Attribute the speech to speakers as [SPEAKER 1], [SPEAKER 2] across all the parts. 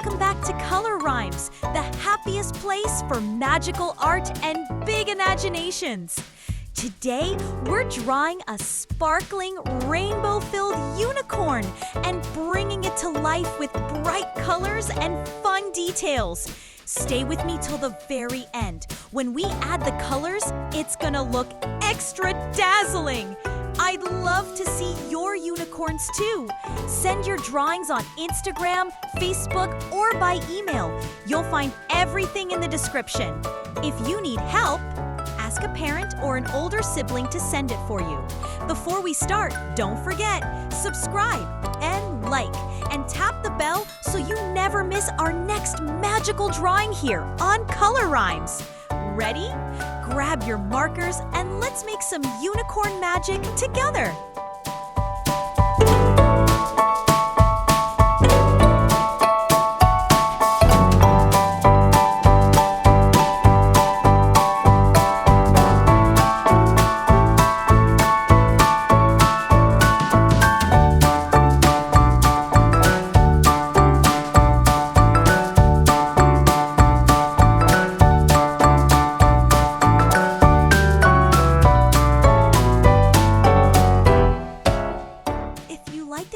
[SPEAKER 1] welcome back to Color Rhymes, the happiest place for magical art and big imaginations. Today, we're drawing a sparkling, rainbow-filled unicorn and bringing it to life with bright colors and fun details. Stay with me till the very end. When we add the colors, it's gonna look extra dazzling. I'd love to see your unicorns too. Send your drawings on Instagram, Facebook, or by email. You'll find everything in the description. If you need help, ask a parent or an older sibling to send it for you. Before we start, don't forget, subscribe and like, and tap the bell so you never miss our next magical drawing here on Color Rhymes. Ready? Grab your markers and let's make some unicorn magic together.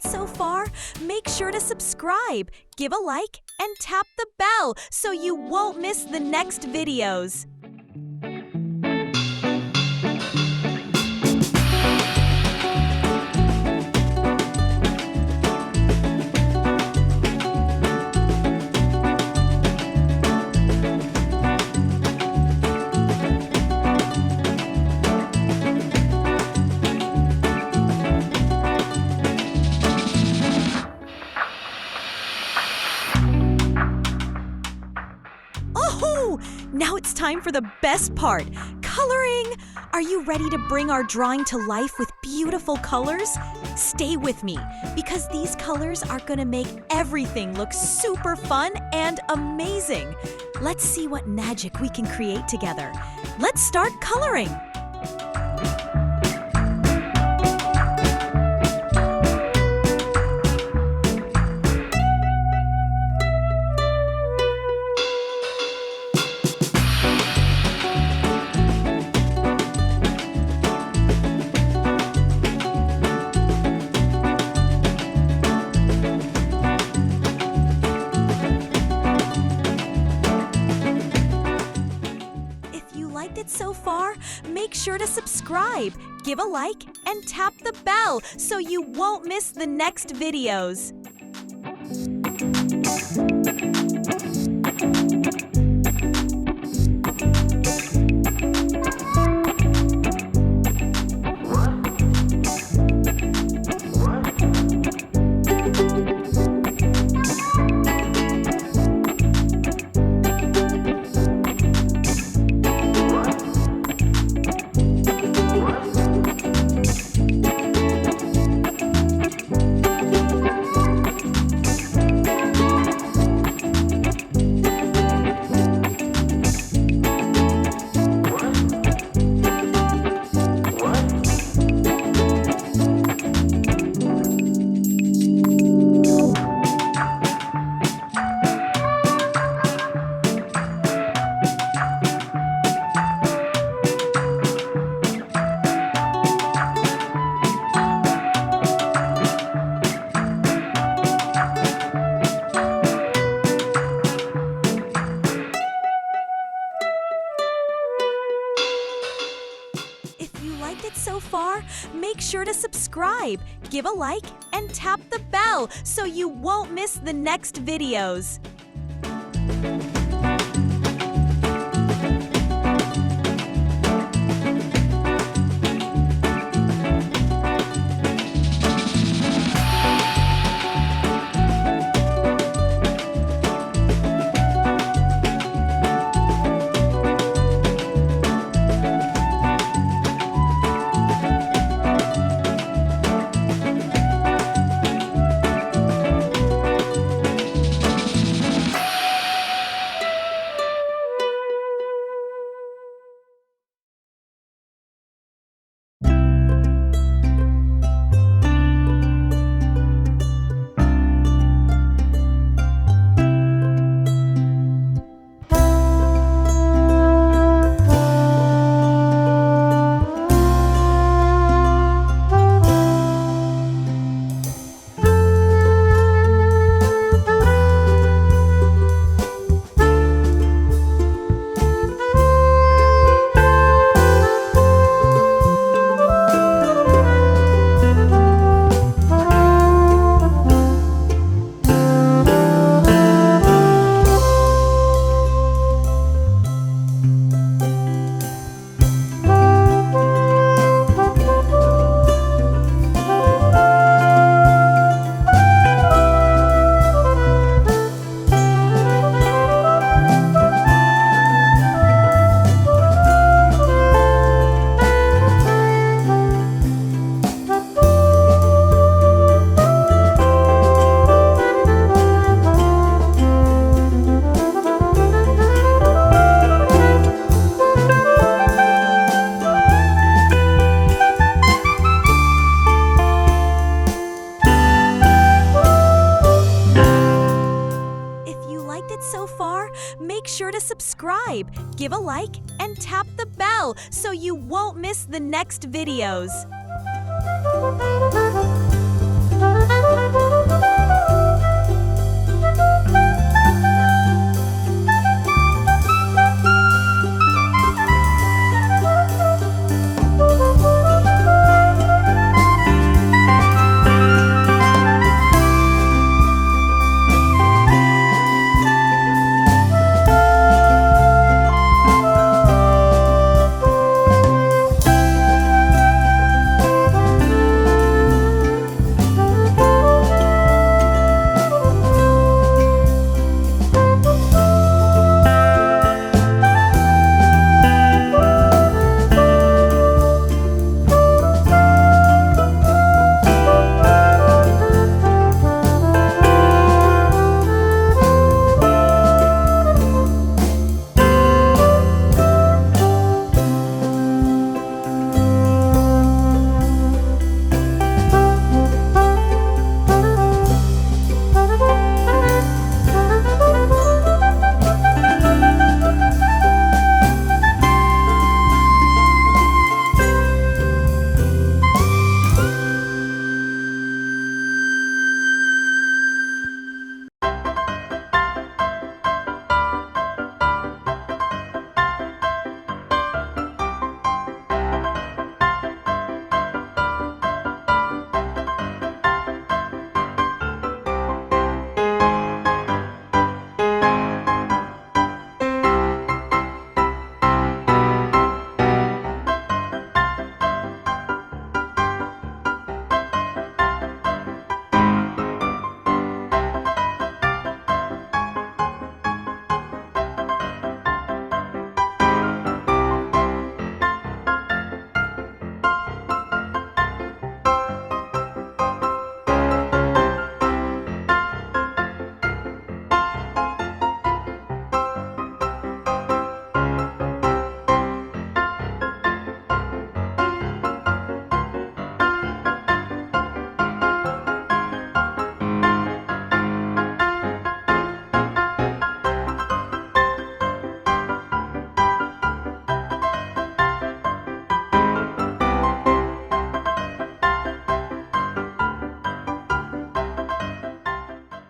[SPEAKER 1] So far, make sure to subscribe, give a like, and tap the bell so you won't miss the next videos. Now it's time for the best part, coloring! Are you ready to bring our drawing to life with beautiful colors? Stay with me, because these colors are gonna make everything look super fun and amazing. Let's see what magic we can create together. Let's start coloring! So far, make sure to subscribe, give a like, and tap the bell so you won't miss the next videos. So far, make sure to subscribe, give a like, and tap the bell so you won't miss the next videos. subscribe, give a like, and tap the bell so you won't miss the next videos.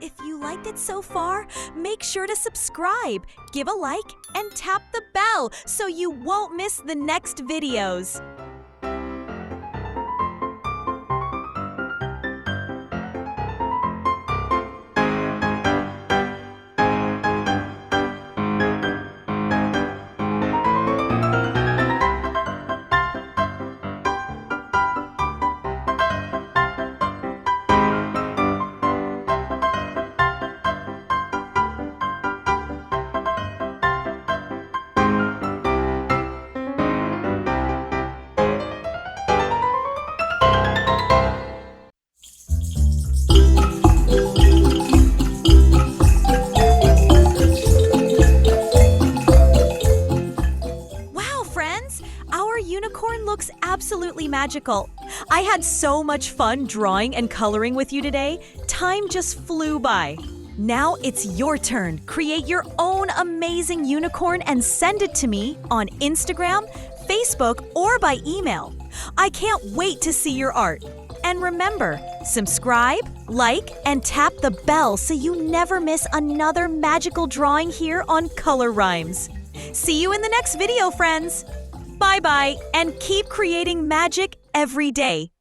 [SPEAKER 1] If you liked it so far, make sure to subscribe, give a like, and tap the bell so you won't miss the next videos. Our unicorn looks absolutely magical. I had so much fun drawing and coloring with you today. Time just flew by. Now it's your turn. Create your own amazing unicorn and send it to me on Instagram, Facebook, or by email. I can't wait to see your art. And remember, subscribe, like, and tap the bell so you never miss another magical drawing here on Color Rhymes. See you in the next video, friends! Bye-bye, and keep creating magic every day.